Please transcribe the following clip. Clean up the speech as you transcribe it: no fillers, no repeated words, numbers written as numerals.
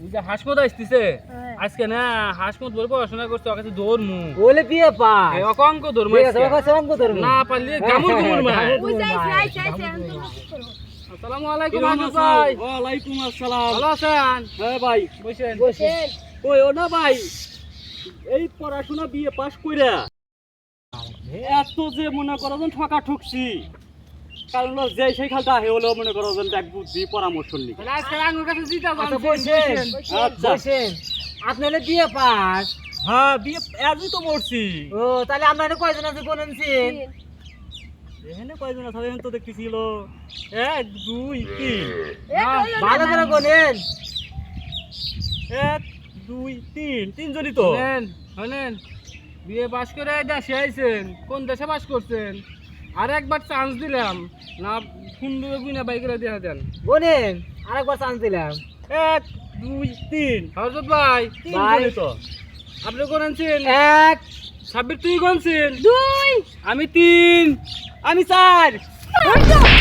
যে হাসমত আসতেছে আজকে না হাসমত বলে পড়াশোনা করতে ওর কাছে দৌড়মু বলে বিয়ে পা এই অঙ্ক দৌড়মু ঠিক আছে ওর কাছে অঙ্ক ধরবো না পারলে গামুর গুমুর মা আসসালামু আলাইকুম আজু ভাই। ওয়ালাইকুম আসসালাম। ভালো আছেন? হ্যাঁ ভাই বসেন ওই ও না ভাই এই পড়াশোনা বিয়ে পাস কইরা এত যে মনে করো যেন ঠকা ঠকছি কারণ হলো যে সেই খালটা হে হলো মনে করো যেন এক বুদ্ধি পরামর্শ নি তাহলে আজকে আঙ্গুর কাছে জিতা আচ্ছা বসেন আচ্ছা বসেন আপনি হলে বিয়ে পাস হ্যাঁ বিয়ে আজই তো মরছি ও তাহলে আমরা এখানে কয়জন আছে বলেনছেন এখানে কয়জন আছে তো দেখতেছিল 1 2 3 ভালো করে বলেন 1 2 3 তিনজনই তো শুনেন শুনেন বিয়ে পাস করে দেশে আইছেন কোন দেশে পাস করছেন আর একবার চান্স দিলাম না সুন্দর গুইনা বাইকেরা দিয়ে দেন বলেন আরেকবার চান্স দিলাম 1 2 3 হযরত ভাই তিনজনই তো আপনি কোনছেন এক সাব্বির তুই কোনছেন 2 আমি 3 আমি 4